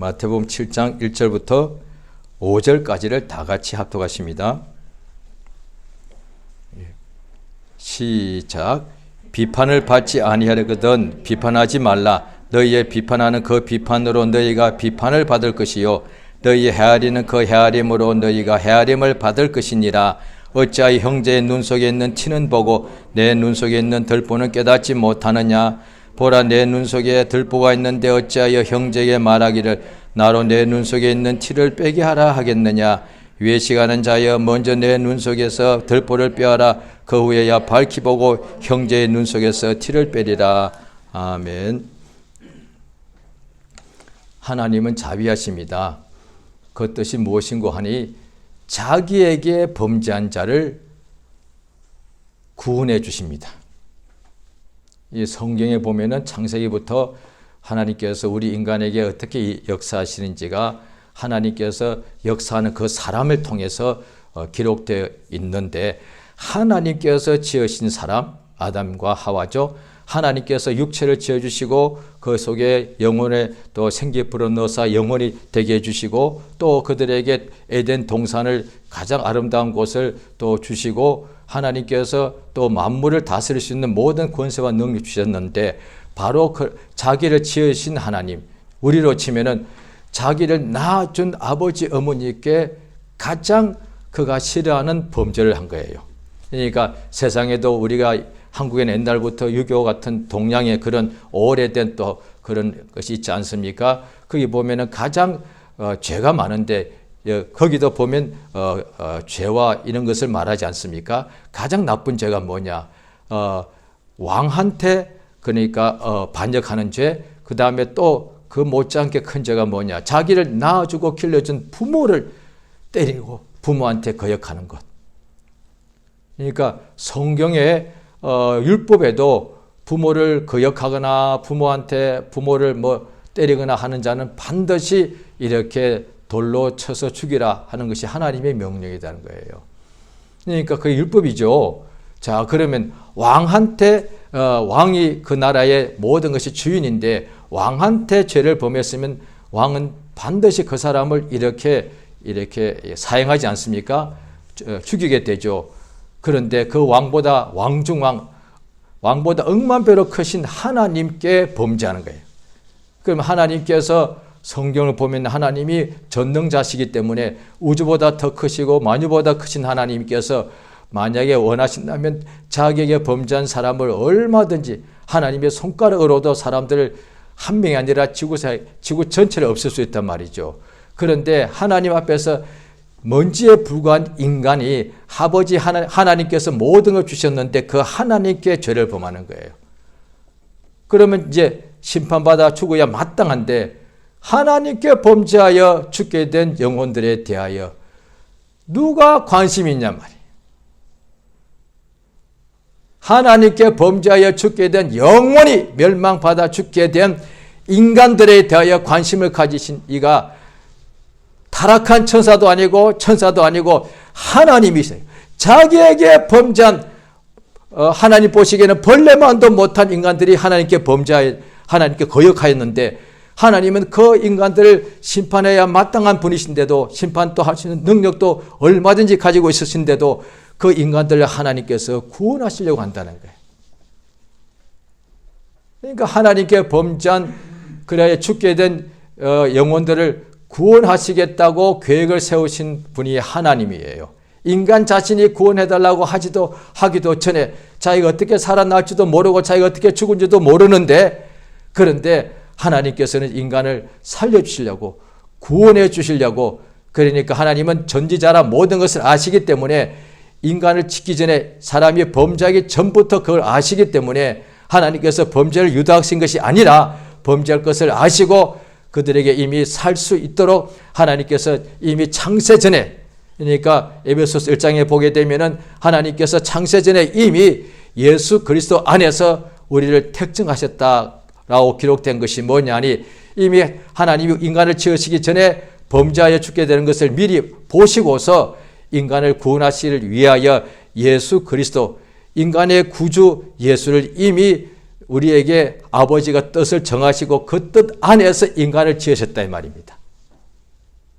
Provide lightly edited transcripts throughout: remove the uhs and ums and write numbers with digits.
마태복음 7장 1절부터 5절까지를 다 같이 합독하십니다. 시작. 비판을 받지 아니하려거든 비판하지 말라. 너희의 비판하는 그 비판으로 너희가 비판을 받을 것이요 너희 헤아리는 그 헤아림으로 너희가 헤아림을 받을 것이니라. 어찌하여 형제의 눈 속에 있는 티는 보고 내 눈 속에 있는 들보는 깨닫지 못하느냐. 보라, 내 눈 속에 들보가 있는데 어찌하여 형제에게 말하기를 나로 내 눈 속에 있는 티를 빼게 하라 하겠느냐. 외식하는 자여, 먼저 내 눈 속에서 들보를 빼어라. 그 후에야 밝히 보고 형제의 눈 속에서 티를 빼리라. 아멘. 하나님은 자비하십니다. 그 뜻이 무엇인고 하니 자기에게 범죄한 자를 구원해 주십니다. 이 성경에 보면은 창세기부터 하나님께서 우리 인간에게 어떻게 역사하시는지가 하나님께서 역사하는 그 사람을 통해서 기록되어 있는데, 하나님께서 지으신 사람 아담과 하와죠. 하나님께서 육체를 지어주시고 그 속에 영혼에 또 생기 불어넣어서 영혼이 되게 해주시고 또 그들에게 에덴 동산을 가장 아름다운 곳을 또 주시고 하나님께서 또 만물을 다스릴 수 있는 모든 권세와 능력 주셨는데, 바로 그 자기를 지으신 하나님, 우리로 치면은 자기를 낳아준 아버지 어머니께 가장 그가 싫어하는 범죄를 한 거예요. 그러니까 세상에도 우리가 한국에는 옛날부터 유교 같은 동양의 그런 오래된 또 그런 것이 있지 않습니까? 거기 보면은 가장 죄가 많은데 거기도 보면 죄와 이런 것을 말하지 않습니까? 가장 나쁜 죄가 뭐냐? 왕한테 그러니까 반역하는 죄, 그 다음에 또 그 못지않게 큰 죄가 뭐냐? 자기를 낳아주고 길러준 부모를 때리고 부모한테 거역하는 것. 그러니까 성경에 율법에도 부모를 거역하거나 부모를 때리거나 하는 자는 반드시 이렇게 돌로 쳐서 죽이라 하는 것이 하나님의 명령이라는 거예요. 그러니까 그게 율법이죠. 자, 그러면 왕이 그 나라의 모든 것이 주인인데 왕한테 죄를 범했으면 왕은 반드시 그 사람을 이렇게 사형하지 않습니까? 죽이게 되죠. 그런데 그 왕보다 왕보다 억만 배로 크신 하나님께 범죄하는 거예요. 그럼 하나님께서 성경을 보면 하나님이 전능자시기 때문에 우주보다 더 크시고 만유보다 크신 하나님께서 만약에 원하신다면 자기에게 범죄한 사람을 얼마든지 하나님의 손가락으로도 사람들을 한 명이 아니라 지구 전체를 없앨 수 있단 말이죠. 그런데 하나님 앞에서 먼지에 불과한 인간이 아버지 하나님께서 모든 걸 주셨는데 그 하나님께 죄를 범하는 거예요. 그러면 이제 심판받아 죽어야 마땅한데 하나님께 범죄하여 죽게 된 영혼들에 대하여 누가 관심이 있냔 말이에요. 하나님께 범죄하여 죽게 된 영원히 멸망받아 죽게 된 인간들에 대하여 관심을 가지신 이가 타락한 천사도 아니고 하나님이세요. 자기에게 범죄한 하나님 보시기에는 벌레만도 못한 인간들이 하나님께 거역하였는데 하나님은 그 인간들을 심판해야 마땅한 분이신데도 심판도 하시는 능력도 얼마든지 가지고 있으신데도 그 인간들을 하나님께서 구원하시려고 한다는 거예요. 그러니까 하나님께 범죄한 그래야 죽게 된 영혼들을 구원하시겠다고 계획을 세우신 분이 하나님이에요. 인간 자신이 구원해달라고 하기도 전에 자기가 어떻게 살아날지도 모르고 자기가 어떻게 죽은지도 모르는데, 그런데 하나님께서는 인간을 살려주시려고 구원해 주시려고, 그러니까 하나님은 전지자라 모든 것을 아시기 때문에 인간을 짓기 전에 사람이 범죄하기 전부터 그걸 아시기 때문에 하나님께서 범죄를 유도하신 것이 아니라 범죄할 것을 아시고 그들에게 이미 살 수 있도록 하나님께서 이미 창세전에, 그러니까 에베소서 1장에 보게 되면은 하나님께서 창세전에 이미 예수 그리스도 안에서 우리를 택정하셨다라고 기록된 것이 뭐냐니, 이미 하나님이 인간을 지으시기 전에 범죄하여 죽게 되는 것을 미리 보시고서 인간을 구원하시기를 위하여 예수 그리스도, 인간의 구주 예수를 이미 우리에게 아버지가 뜻을 정하시고 그 뜻 안에서 인간을 지으셨다 이 말입니다.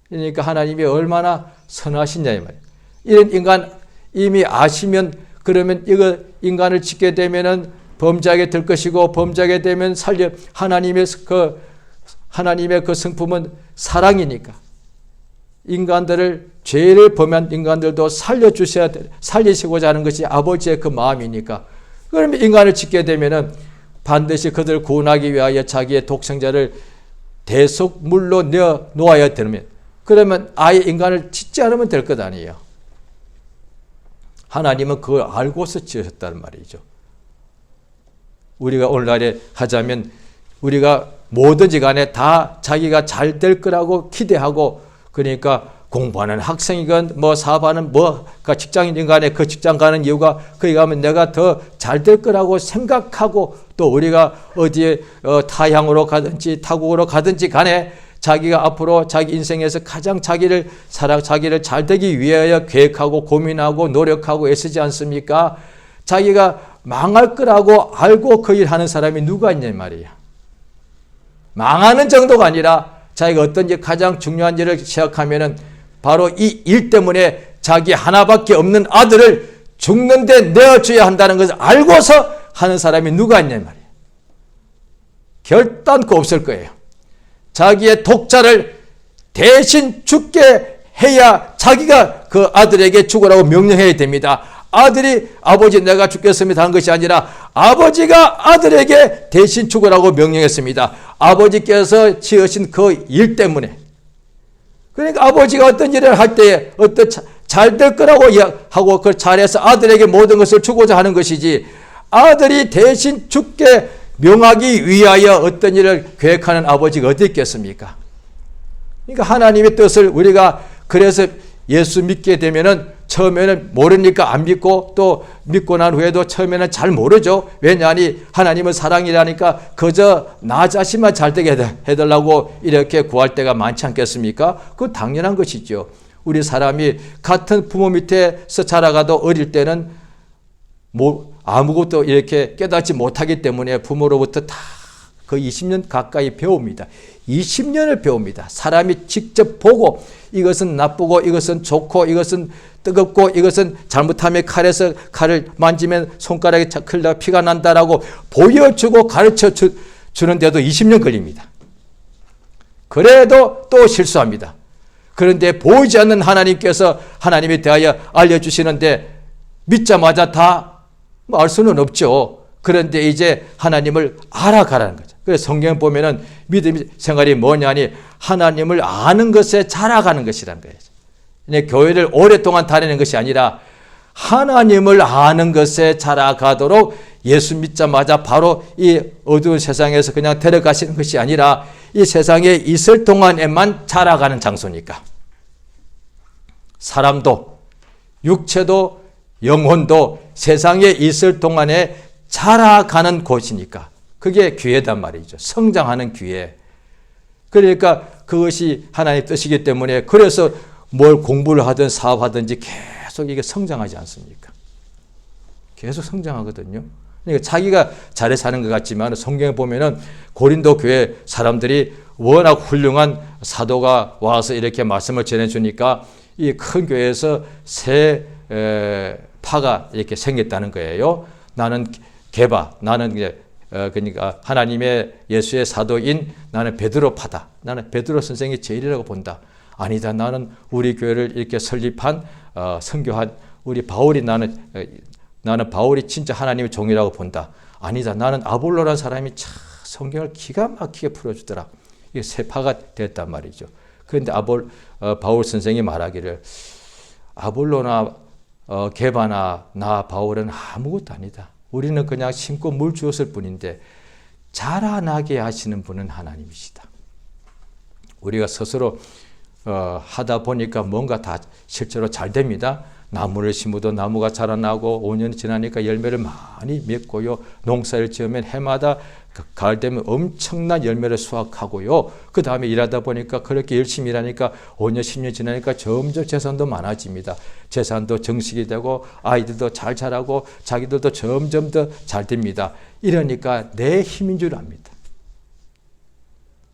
그러니까 하나님이 얼마나 선하시냐 이 말이에요. 이런 인간 이미 아시면 그러면 이거 인간을 짓게 되면은 범죄하게 될 것이고 범죄하게 되면 하나님의 그 성품은 사랑이니까 인간들을 죄를 범한 인간들도 살리시고자 하는 것이 아버지의 그 마음이니까 그러면 인간을 짓게 되면은 반드시 그들을 구원하기 위하여 자기의 독생자를 대속물로 내어 놓아야 되면 그러면 아예 인간을 짓지 않으면 될 것 아니에요. 하나님은 그걸 알고서 지으셨다는 말이죠. 우리가 오늘날에 하자면 우리가 뭐든지 간에 다 자기가 잘 될 거라고 기대하고 그러니까 공부하는 학생이건 뭐 사업하는 뭐가 직장인인 간에 그 직장 가는 이유가 거기 가면 내가 더 잘 될 거라고 생각하고 또 우리가 어디에 타향으로 가든지 타국으로 가든지 간에 자기가 앞으로 자기 인생에서 가장 자기를 잘 되기 위하여 계획하고 고민하고 노력하고 애쓰지 않습니까? 자기가 망할 거라고 알고 그 일 하는 사람이 누가 있냐 말이야. 망하는 정도가 아니라 자기가 어떤 일 가장 중요한 일을 시작하면은 바로 이 일 때문에 자기 하나밖에 없는 아들을 죽는데 내어줘야 한다는 것을 알고서 하는 사람이 누가 있냐 말이야. 결단코 없을 거예요. 자기의 독자를 대신 죽게 해야 자기가 그 아들에게 죽으라고 명령해야 됩니다. 아들이 아버지 내가 죽겠습니다 한 것이 아니라 아버지가 아들에게 대신 죽으라고 명령했습니다. 아버지께서 지으신 그 일 때문에. 그러니까 아버지가 어떤 일을 할 때에 어떤 잘 될 거라고 하고 그걸 잘해서 아들에게 모든 것을 주고자 하는 것이지 아들이 대신 죽게 명하기 위하여 어떤 일을 계획하는 아버지가 어디 있겠습니까? 그러니까 하나님의 뜻을 우리가 그래서 예수 믿게 되면은 처음에는 모르니까 안 믿고 또 믿고 난 후에도 처음에는 잘 모르죠. 왜냐하니 하나님은 사랑이라니까 그저 나 자신만 잘 되게 해달라고 이렇게 구할 때가 많지 않겠습니까? 그건 당연한 것이죠. 우리 사람이 같은 부모 밑에서 자라가도 어릴 때는 뭐 아무것도 이렇게 깨닫지 못하기 때문에 부모로부터 다 그 20년 가까이 배웁니다. 20년을 배웁니다. 사람이 직접 보고 이것은 나쁘고 이것은 좋고 이것은 뜨겁고 이것은 잘못하면 칼을 만지면 손가락에 흘러 피가 난다라고 보여주고 가르쳐 주는데도 20년 걸립니다. 그래도 또 실수합니다. 그런데 보이지 않는 하나님께서 하나님에 대하여 알려주시는데 믿자마자 다 알 수는 없죠. 그런데 이제 하나님을 알아가라는 거죠. 그래서 성경 보면은 믿음 생활이 뭐냐니 하나님을 아는 것에 자라가는 것이라는 거예요. 근데 교회를 오랫동안 다니는 것이 아니라 하나님을 아는 것에 자라가도록 예수 믿자마자 바로 이 어두운 세상에서 그냥 데려가시는 것이 아니라 이 세상에 있을 동안에만 자라가는 장소니까 사람도 육체도 영혼도 세상에 있을 동안에 자라가는 곳이니까 그게 기회단 말이죠. 성장하는 기회. 그러니까 그것이 하나님의 뜻이기 때문에 그래서 뭘 공부를 하든 사업하든지 계속 이게 성장하지 않습니까? 계속 성장하거든요. 그러니까 자기가 잘해 사는 것 같지만 성경에 보면은 고린도 교회 사람들이 워낙 훌륭한 사도가 와서 이렇게 말씀을 전해주니까 이 큰 교회에서 새 파가 이렇게 생겼다는 거예요. 나는 게바, 나는 그러니까 하나님의 예수의 사도인 나는 베드로파다. 나는 베드로 선생이 제일이라고 본다. 아니다. 나는 우리 교회를 이렇게 설립한 선교한 우리 바울이 나는 바울이 진짜 하나님의 종이라고 본다. 아니다. 나는 아볼로라는 사람이 참 성경을 기가 막히게 풀어주더라. 이게 세 파가 됐단 말이죠. 그런데 바울 선생이 말하기를 아볼로나 게바나 나 바울은 아무것도 아니다. 우리는 그냥 심고 물 주었을 뿐인데 자라나게 하시는 분은 하나님이시다. 우리가 스스로 하다 보니까 뭔가 다 실제로 잘 됩니다. 나무를 심어도 나무가 자라나고 5년이 지나니까 열매를 많이 맺고요. 농사를 지으면 해마다 가을 되면 엄청난 열매를 수확하고요. 그 다음에 일하다 보니까 그렇게 열심히 일하니까 5년, 10년 지나니까 점점 재산도 많아집니다. 재산도 정식이 되고 아이들도 잘 자라고 자기들도 점점 더 잘 됩니다. 이러니까 내 힘인 줄 압니다.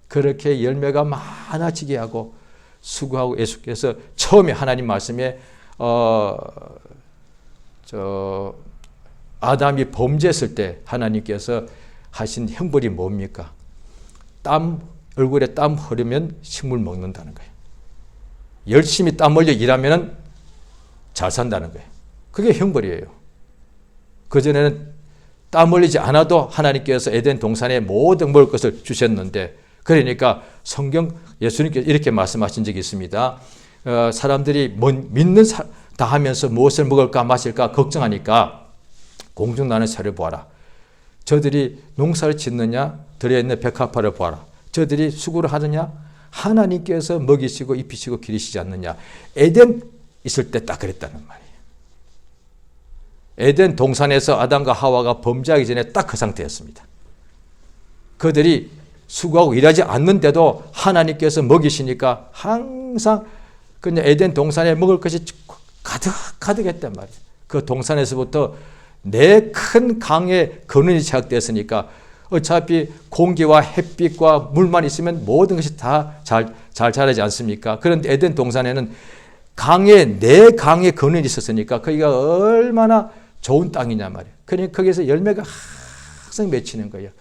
그렇게 열매가 많아지게 하고 수고하고 예수께서 처음에 하나님 말씀에 아담이 범죄했을 때 하나님께서 하신 형벌이 뭡니까? 얼굴에 땀 흐르면 식물 먹는다는 거예요. 열심히 땀 흘려 일하면 잘 산다는 거예요. 그게 형벌이에요. 그전에는 땀 흘리지 않아도 하나님께서 에덴 동산에 모든 먹을 것을 주셨는데, 그러니까 성경 예수님께서 이렇게 말씀하신 적이 있습니다. 사람들이 믿는 다 하면서 무엇을 먹을까 마실까 걱정하니까 공중나는 새를 보아라. 저들이 농사를 짓느냐 들여있는 백합화를 보아라. 저들이 수고를 하느냐 하나님께서 먹이시고 입히시고 기르시지 않느냐. 에덴 있을 때 딱 그랬다는 말이에요. 에덴 동산에서 아담과 하와가 범죄하기 전에 딱 그 상태였습니다. 그들이 수고하고 일하지 않는데도 하나님께서 먹이시니까 항상 그냥 에덴 동산에 먹을 것이 가득했단 말이에요. 그 동산에서부터 내 큰 강의 근원이 시작됐으니까 어차피 공기와 햇빛과 물만 있으면 모든 것이 다 잘 자라지 않습니까? 그런데 에덴 동산에는 내 강의 근원이 있었으니까 거기가 얼마나 좋은 땅이냐 말이에요. 그러니까 거기서 열매가 항상 맺히는 거예요.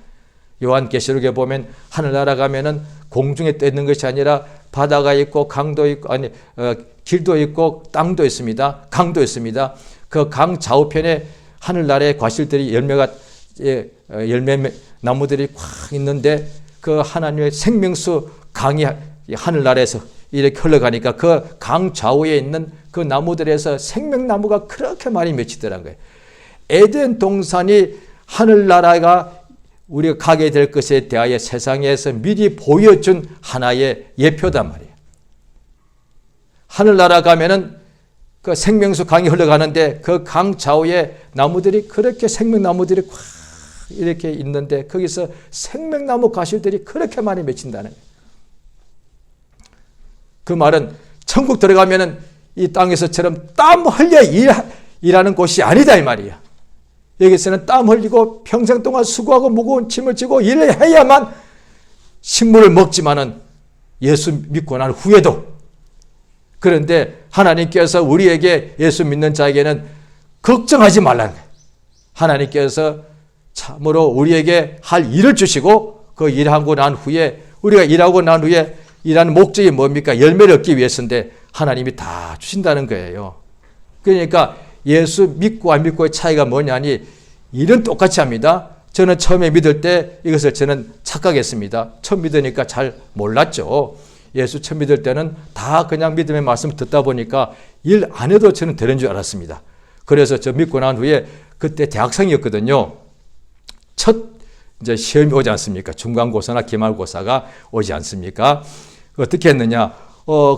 요한계시록에 보면 하늘나라 가면은 공중에 떠 있는 것이 아니라 바다가 있고 강도 있고 길도 있고 땅도 있습니다. 강도 있습니다. 그 강 좌우편에 하늘나라의 과실들이 열매 나무들이 꽉 있는데 그 하나님의 생명수 강이 하늘나라에서 이렇게 흘러가니까 그 강 좌우에 있는 그 나무들에서 생명나무가 그렇게 많이 맺히더라는 거예요. 에덴 동산이 하늘나라가 우리가 가게 될 것에 대하여 세상에서 미리 보여준 하나의 예표단 말이에요. 하늘나라 가면은 그 생명수 강이 흘러가는데 그 강 좌우에 나무들이 그렇게 생명나무들이 꽉 이렇게 있는데 거기서 생명나무 과실들이 그렇게 많이 맺힌다는 거예요. 그 말은 천국 들어가면은 이 땅에서처럼 땀 흘려 일하는 곳이 아니다 이 말이야. 여기서는 땀 흘리고 평생 동안 수고하고 무거운 짐을 지고 일을 해야만 식물을 먹지만은 예수 믿고 난 후에도. 그런데 하나님께서 우리에게 예수 믿는 자에게는 걱정하지 말라는 거예요. 하나님께서 참으로 우리에게 할 일을 주시고 그 일하고 난 후에 우리가 일하고 난 후에 일하는 목적이 뭡니까? 열매를 얻기 위해서인데 하나님이 다 주신다는 거예요. 그러니까 예수 믿고 안 믿고의 차이가 뭐냐니 일은 똑같이 합니다. 저는 처음에 믿을 때 이것을 저는 착각했습니다. 처음 믿으니까 잘 몰랐죠. 예수 처음 믿을 때는 다 그냥 믿음의 말씀을 듣다 보니까 일 안 해도 저는 되는 줄 알았습니다. 그래서 저 믿고 난 후에 그때 대학생이었거든요. 첫 이제 시험이 오지 않습니까? 중간고사나 기말고사가 오지 않습니까? 어떻게 했느냐?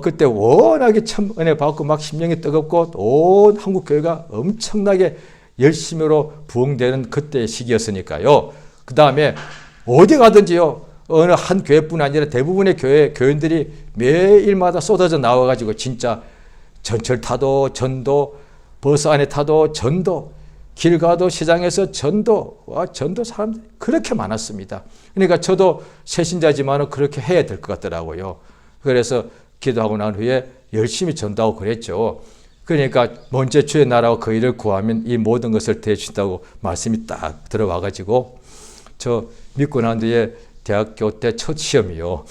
그때 워낙에 참 은혜 받고 막 심령이 뜨겁고 온 한국 교회가 엄청나게 열심으로 부흥되는 그때 시기였으니까요. 그 다음에 어디 가든지요. 어느 한 교회뿐 아니라 대부분의 교인들이 매일마다 쏟아져 나와가지고 진짜 전철 타도 전도, 버스 안에 타도 전도, 길 가도 시장에서 전도 사람들이 그렇게 많았습니다. 그러니까 저도 새신자지만 그렇게 해야 될 것 같더라고요. 그래서 기도하고 난 후에 열심히 전도하고 그랬죠. 그러니까 먼저 주의 나라와 그 일을 구하면 이 모든 것을 대주신다고 말씀이 딱 들어와가지고 저 믿고 난 뒤에 대학교 때 첫 시험이요.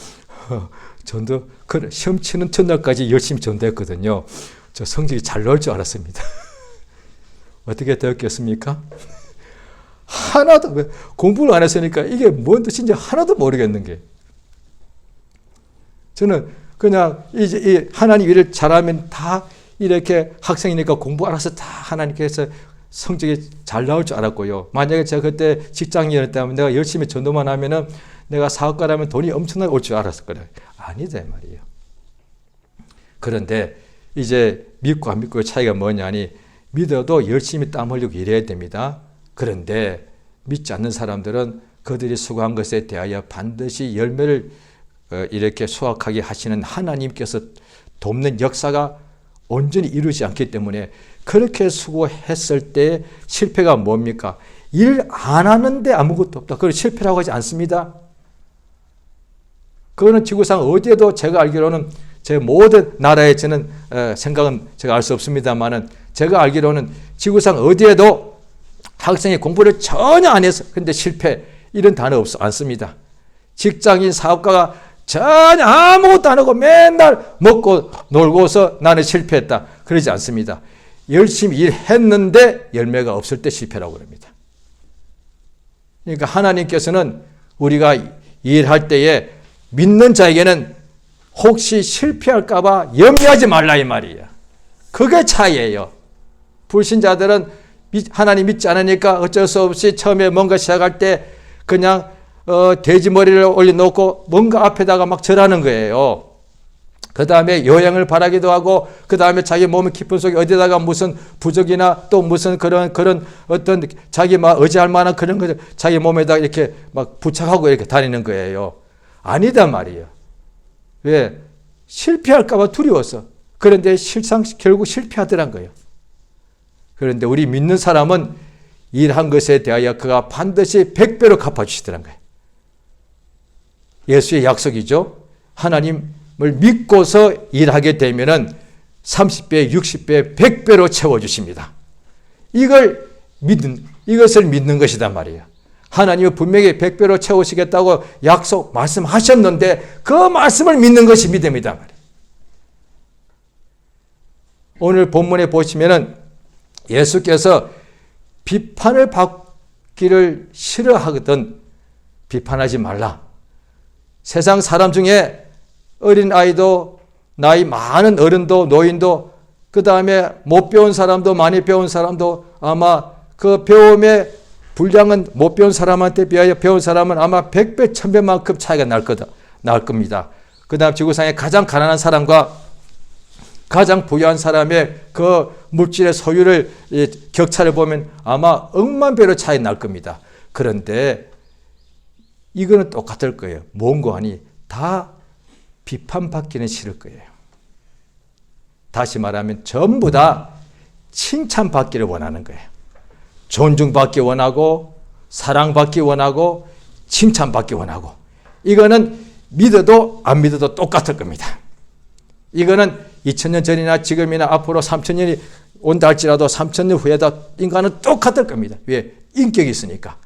전도 시험 치는 첫날까지 열심히 전도했거든요. 저 성적이 잘 나올 줄 알았습니다. 어떻게 되었겠습니까? 하나도 공부를 안 했으니까 이게 뭔 뜻인지 하나도 모르겠는 게. 저는 그냥 이 하나님 일을 잘하면 다 이렇게 학생이니까 공부 알아서 다 하나님께서 성적이 잘 나올 줄 알았고요. 만약에 제가 그때 직장인이었다면 내가 열심히 전도만 하면은 내가 사업가라면 돈이 엄청나게 올 줄 알았을 거예요. 아니다 말이에요. 그런데 이제 믿고 안 믿고의 차이가 뭐냐니 믿어도 열심히 땀 흘리고 일해야 됩니다. 그런데 믿지 않는 사람들은 그들이 수고한 것에 대하여 반드시 열매를 이렇게 수확하게 하시는 하나님께서 돕는 역사가 온전히 이루지 않기 때문에 그렇게 수고했을 때 실패가 뭡니까? 일 안 하는데 아무것도 없다. 그걸 실패라고 하지 않습니다. 그거는 지구상 어디에도 제가 알기로는 제 모든 나라에 저는 생각은 제가 알 수 없습니다만은 제가 알기로는 지구상 어디에도 학생이 공부를 전혀 안 해서 근데 실패 이런 단어 않습니다. 직장인 사업가가 전혀 아무것도 안 하고 맨날 먹고 놀고서 나는 실패했다. 그러지 않습니다. 열심히 일했는데 열매가 없을 때 실패라고 그럽니다. 그러니까 하나님께서는 우리가 일할 때에 믿는 자에게는 혹시 실패할까 봐 염려하지 말라 이 말이에요. 그게 차이예요. 불신자들은 하나님 믿지 않으니까 어쩔 수 없이 처음에 뭔가 시작할 때 그냥 돼지 머리를 올려놓고 뭔가 앞에다가 막 절하는 거예요. 그 다음에 요양을 바라기도 하고 그 다음에 자기 몸의 깊은 속에 어디다가 무슨 부적이나 또 무슨 그런 어떤 자기 막 의지할 만한 그런 거 자기 몸에다 이렇게 막 부착하고 이렇게 다니는 거예요. 아니다 말이에요. 왜? 실패할까 봐 두려워서. 그런데 실상 결국 실패하더란 거예요. 그런데 우리 믿는 사람은 일한 것에 대하여 그가 반드시 100배로 갚아주시더란 거예요. 예수의 약속이죠. 하나님을 믿고서 일하게 되면은 30배, 60배, 100배로 채워주십니다. 이것을 믿는 것이단 말이에요. 하나님은 분명히 100배로 채우시겠다고 말씀하셨는데 그 말씀을 믿는 것이 믿음이다 말이에요. 오늘 본문에 보시면은 예수께서 비판을 받기를 싫어하거든 비판하지 말라. 세상 사람 중에 어린 아이도 나이 많은 어른도 노인도 그 다음에 못 배운 사람도 많이 배운 사람도 아마 그 배움의 분량은 못 배운 사람한테 비하여 배운 사람은 아마 100배, 1000배만큼 차이가 날 겁니다. 그 다음 지구상에 가장 가난한 사람과 가장 부유한 사람의 그 물질의 소유를 격차를 보면 아마 억만 배로 차이 날 겁니다. 그런데 이거는 똑같을 거예요. 뭔고 하니 다 비판받기는 싫을 거예요. 다시 말하면 전부 다 칭찬받기를 원하는 거예요. 존중받기 원하고 사랑받기 원하고 칭찬받기 원하고 이거는 믿어도 안 믿어도 똑같을 겁니다. 이거는 2000년 전이나 지금이나 앞으로 3000년이 온다 할지라도 3000년 후에도 인간은 똑같을 겁니다. 왜? 인격이 있으니까.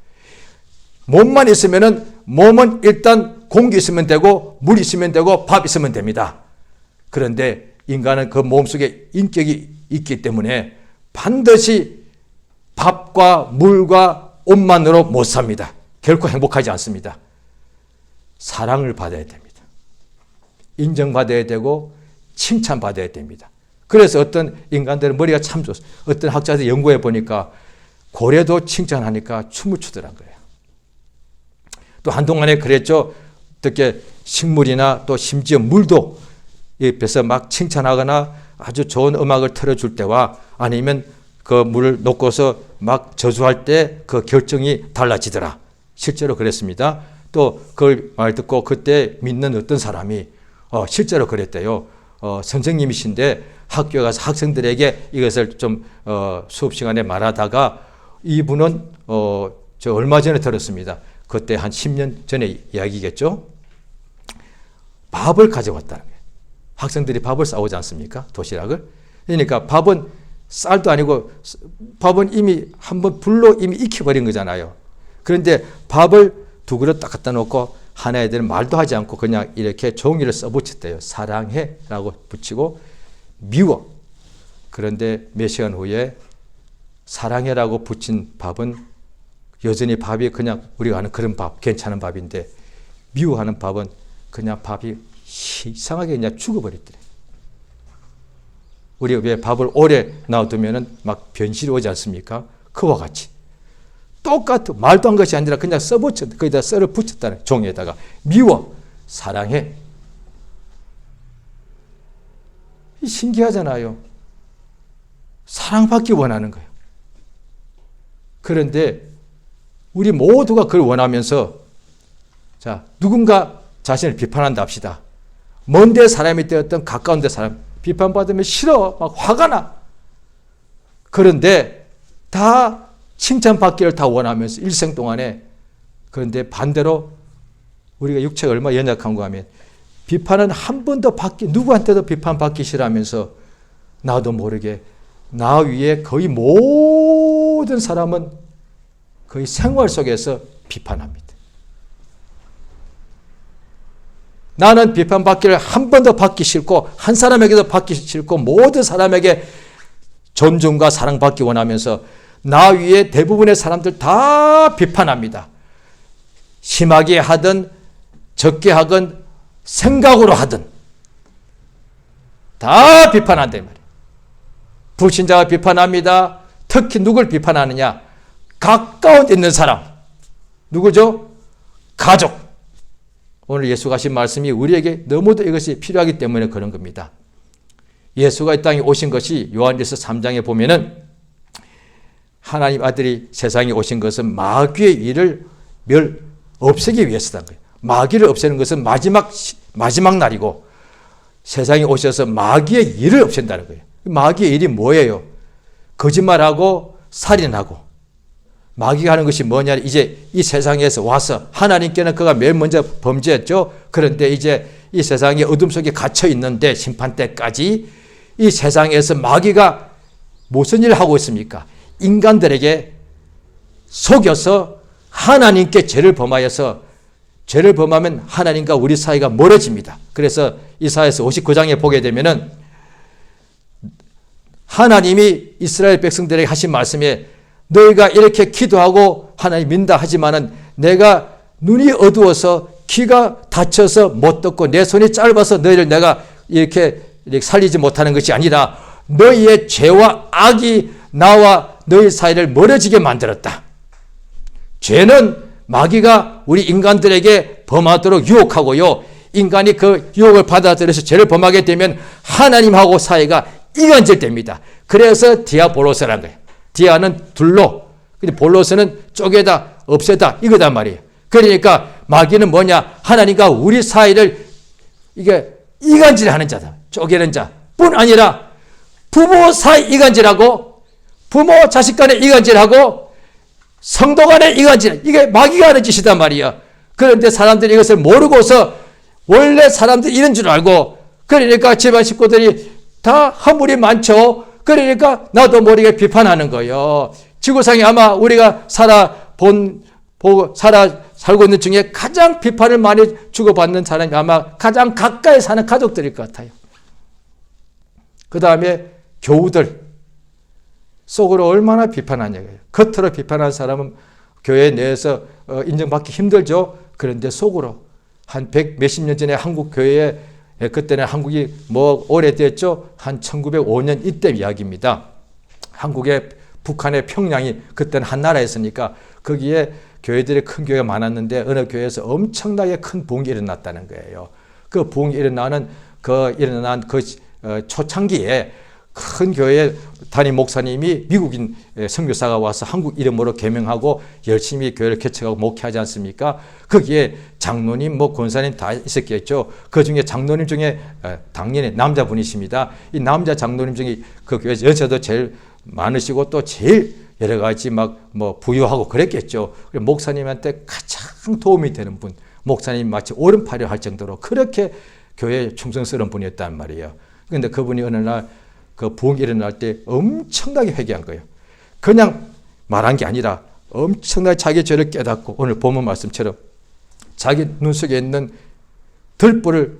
몸만 있으면은 몸은 일단 공기 있으면 되고 물 있으면 되고 밥 있으면 됩니다. 그런데 인간은 그 몸속에 인격이 있기 때문에 반드시 밥과 물과 옷만으로 못 삽니다. 결코 행복하지 않습니다. 사랑을 받아야 됩니다. 인정받아야 되고 칭찬받아야 됩니다. 그래서 어떤 인간들은 머리가 참 좋습니다. 어떤 학자들 연구해 보니까 고래도 칭찬하니까 춤을 추더란 거예요. 또 한동안에 그랬죠. 어떻게 식물이나 또 심지어 물도 옆에서 막 칭찬하거나 아주 좋은 음악을 틀어줄 때와 아니면 그 물을 놓고서 막 저주할 때 그 결정이 달라지더라. 실제로 그랬습니다. 또 그걸 말 듣고 그때 믿는 어떤 사람이 실제로 그랬대요. 선생님이신데 학교에 가서 학생들에게 이것을 좀 수업 시간에 말하다가 이분은 저 얼마 전에 들었습니다. 그때 한 10년 전의 이야기겠죠. 밥을 가져왔다는 거예요. 학생들이 밥을 싸오지 않습니까? 도시락을. 그러니까 밥은 쌀도 아니고 밥은 이미 한번 불로 이미 익혀버린 거잖아요. 그런데 밥을 두 그릇 딱 갖다 놓고 한 애들은 말도 하지 않고 그냥 이렇게 종이를 써붙였대요. 사랑해 라고 붙이고 미워. 그런데 몇 시간 후에 사랑해라고 붙인 밥은 여전히 밥이 그냥 우리가 아는 그런 밥, 괜찮은 밥인데 미워하는 밥은 그냥 밥이 이상하게 그냥 죽어버렸더래. 우리가 왜 밥을 오래 놔두면은 막 변실이 오지 않습니까? 그와 같이. 똑같은 말도 한 것이 아니라 그냥 써붙였다. 거기다 썰을 붙였다는 종이에다가 미워, 사랑해. 신기하잖아요. 사랑받기 원하는 거예요. 그런데 우리 모두가 그걸 원하면서 자, 누군가 자신을 비판한다 합시다. 먼데 사람이 되었던 가까운 데 사람 비판받으면 싫어. 막 화가 나. 그런데 다 칭찬받기를 다 원하면서 일생 동안에 그런데 반대로 우리가 육체가 얼마나 연약한가 하면 비판은 한 번도 누구한테도 비판받기 싫어하면서 나도 모르게 나 위에 거의 모든 사람은 거의 생활 속에서 비판합니다. 나는 비판받기를 한 번도 받기 싫고 한 사람에게도 받기 싫고 모든 사람에게 존중과 사랑받기 원하면서 나 위에 대부분의 사람들 다 비판합니다. 심하게 하든 적게 하든 생각으로 하든 다 비판한단 말이에요. 불신자가 비판합니다. 특히 누굴 비판하느냐? 가까운 데 있는 사람. 누구죠? 가족. 오늘 예수가 하신 말씀이 우리에게 너무도 이것이 필요하기 때문에 그런 겁니다. 예수가 이 땅에 오신 것이 요한일서 3장에 보면은 하나님 아들이 세상에 오신 것은 마귀의 일을 없애기 위해서다. 마귀를 없애는 것은 마지막 날이고 세상에 오셔서 마귀의 일을 없앤다는 거예요. 마귀의 일이 뭐예요? 거짓말하고 살인하고 마귀가 하는 것이 뭐냐? 이제 이 세상에서 와서 하나님께는 그가 맨 먼저 범죄했죠. 그런데 이제 이 세상의 어둠 속에 갇혀 있는데 심판 때까지 이 세상에서 마귀가 무슨 일을 하고 있습니까? 인간들에게 속여서 하나님께 죄를 범하여서 죄를 범하면 하나님과 우리 사이가 멀어집니다. 그래서 이사야서 59장에 보게 되면은 하나님이 이스라엘 백성들에게 하신 말씀에 너희가 이렇게 기도하고 하나님 믿는다 하지만은 내가 눈이 어두워서 귀가 닫혀서 못 듣고 내 손이 짧아서 너희를 내가 이렇게 살리지 못하는 것이 아니라 너희의 죄와 악이 나와 너희 사이를 멀어지게 만들었다. 죄는 마귀가 우리 인간들에게 범하도록 유혹하고요. 인간이 그 유혹을 받아들여서 죄를 범하게 되면 하나님하고 사이가 이간질됩니다. 그래서 디아볼로스라는 거예요. 디아는 둘로, 볼로스는 쪼개다, 없애다 이거단 말이에요. 그러니까 마귀는 뭐냐? 하나님과 우리 사이를 이게 이간질하는 자다. 쪼개는 자뿐 아니라 부모 사이 이간질하고 부모 자식 간에 이간질하고 성도 간에 이간질, 이게 마귀가 하는 짓이단 말이야. 그런데 사람들이 이것을 모르고서 원래 사람들이 이런 줄 알고 그러니까 집안 식구들이 다 허물이 많죠. 그러니까 나도 모르게 비판하는 거예요. 지구상에 아마 우리가 살고 있는 중에 가장 비판을 많이 주고받는 사람이 아마 가장 가까이 사는 가족들일 것 같아요. 그 다음에 교우들 속으로 얼마나 비판하냐고요. 겉으로 비판하는 사람은 교회 내에서 인정받기 힘들죠. 그런데 속으로 한 100 몇십 년 전에 한국 교회에 그때는 한국이 오래됐죠. 한 1905년 이때 이야기입니다. 한국의 북한의 평양이 그때는 한 나라였으니까 거기에 교회들이 큰 교회가 많았는데 어느 교회에서 엄청나게 큰 부흥이 일어났다는 거예요. 그 부흥이 일어난 초창기에 큰 교회 담임 목사님이 미국인 선교사가 와서 한국 이름으로 개명하고 열심히 교회를 개척하고 목회하지 않습니까? 거기에 장로님, 권사님 다 있었겠죠. 그 중에 장로님 중에 당연히 남자분이십니다. 이 남자 장로님 중에 그 교회 연세도 제일 많으시고 또 제일 여러 가지 부유하고 그랬겠죠. 목사님한테 가장 도움이 되는 분, 목사님 마치 오른팔이 할 정도로 그렇게 교회에 충성스러운 분이었단 말이에요. 그런데 그분이 어느 날 그 부흥이 일어날 때 엄청나게 회개한 거예요. 그냥 말한 게 아니라 엄청나게 자기 죄를 깨닫고 오늘 본문 말씀처럼 자기 눈 속에 있는 들불을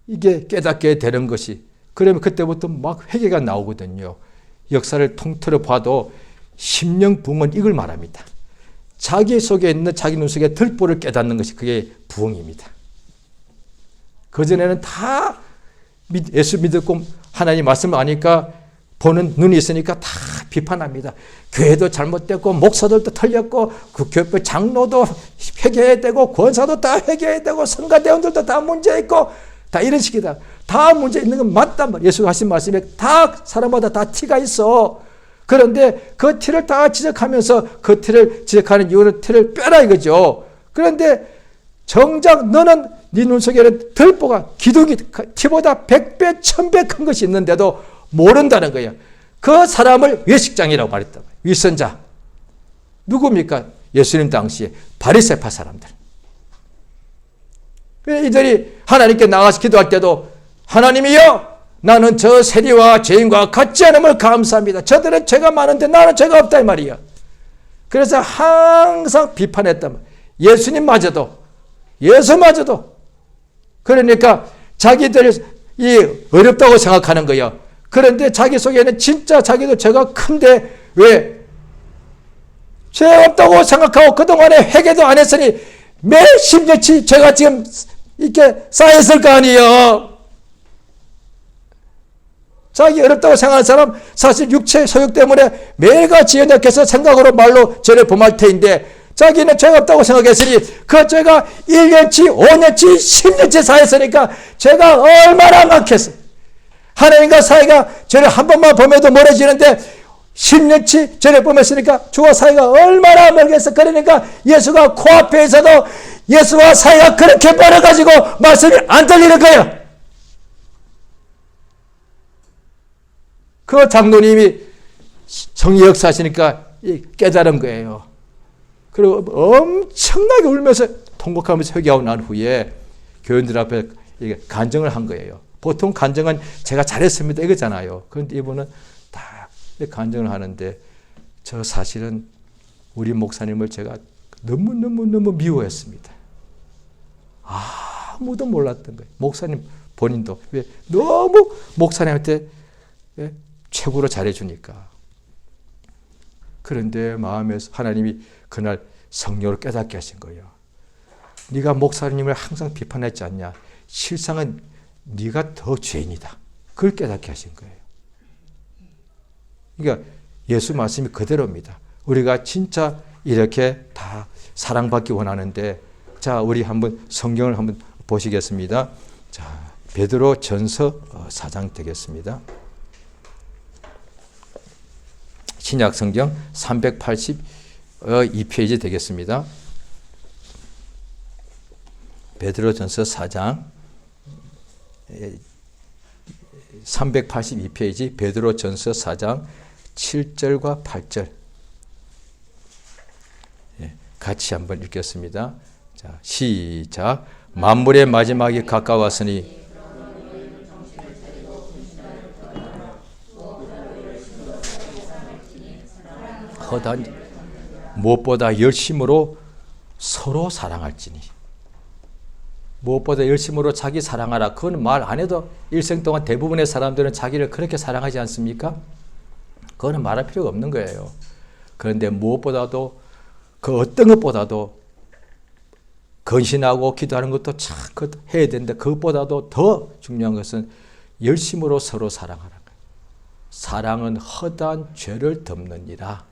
이게 깨닫게 되는 것이 그러면 그때부터 막 회개가 나오거든요. 역사를 통틀어 봐도 심령 부흥은 이걸 말합니다. 자기 속에 있는 자기 눈 속에 들불을 깨닫는 것이 그게 부흥입니다. 그전에는 다 예수 믿고 하나님 말씀을 아니까 보는 눈이 있으니까 다 비판합니다. 교회도 잘못됐고 목사들도 틀렸고 그 교회 장로도 회개해야 되고 권사도 다 회개해야 되고 성가대원들도 다 문제 있고 다 이런 식이다. 다 문제 있는 건 맞단 말이에요. 예수가 하신 말씀에 다 사람마다 다 티가 있어. 그런데 그 티를 다 지적하면서 그 티를 지적하는 이유는 티를 빼라 이거죠. 그런데 정작 너는 네 눈 속에는 들보가 기둥이 티보다 100배, 1000배 큰 것이 있는데도 모른다는 거예요. 그 사람을 외식장이라고 말했다. 위선자. 누굽니까? 예수님 당시에 바리새파 사람들. 이들이 하나님께 나가서 기도할 때도 하나님이여 나는 저 세리와 죄인과 같지 않음을 감사합니다. 저들은 죄가 많은데 나는 죄가 없다 이 말이야. 그래서 항상 비판했단 말이야. 예수마저도 그러니까 자기들이 어렵다고 생각하는 거예요. 그런데 자기 속에는 진짜 자기도 죄가 큰데 왜 죄 없다고 생각하고 그동안에 회개도 안 했으니 몇십 년치 죄가 지금 이렇게 쌓였을 거 아니에요. 자기 어렵다고 생각하는 사람 사실 육체의 소욕 때문에 매일같이 연약해서 생각으로 말로 죄를 범할 테인데 자기는 죄가 없다고 생각했으니 그 죄가 1년치, 5년치, 10년치 쌓였으니까 죄가 얼마나 많겠어. 하나님과 사이가 죄를 한 번만 범해도 멀어지는데 10년치 죄를 범했으니까 주와 사이가 얼마나 멀겠어. 그러니까 예수가 코앞에 있어도 예수와 사이가 그렇게 멀어가지고 말씀이 안 들리는 거예요. 그 장로님이 성령 역사하시니까 깨달은 거예요. 그리고 엄청나게 울면서 통곡하면서 회개하고 난 후에 교인들 앞에 간증을 한 거예요. 보통 간증은 제가 잘했습니다 이거잖아요. 그런데 이분은 다 간증을 하는데 저 사실은 우리 목사님을 제가 너무너무 미워했습니다. 아무도 몰랐던 거예요. 목사님 본인도. 왜? 너무 목사님한테 최고로 잘해주니까. 그런데 마음에서 하나님이 그날 성령으로 깨닫게 하신 거예요. 네가 목사님을 항상 비판했지 않냐. 실상은 네가 더 죄인이다. 그걸 깨닫게 하신 거예요. 그러니까 예수 말씀이 그대로입니다. 우리가 진짜 이렇게 다 사랑받기 원하는데 자 우리 한번 성경을 한번 보시겠습니다. 자 베드로 전서 4장 되겠습니다. 신약 성경 382페이지 되겠습니다. 베드로 전서 4장 382페이지 베드로 전서 4장 7절과 8절 같이 한번 읽겠습니다. 자, 시작. 만물의 마지막이 가까웠으니 허단 무엇보다 열심으로 서로 사랑할지니. 무엇보다 열심으로 자기 사랑하라. 그건 말 안 해도 일생 동안 대부분의 사람들은 자기를 그렇게 사랑하지 않습니까? 그거는 말할 필요가 없는 거예요. 그런데 무엇보다도 그 어떤 것보다도 건신하고 기도하는 것도 참 해야 되는데 그것보다도 더 중요한 것은 열심으로 서로 사랑하라는 거예요. 사랑은 허다한 죄를 덮느니라.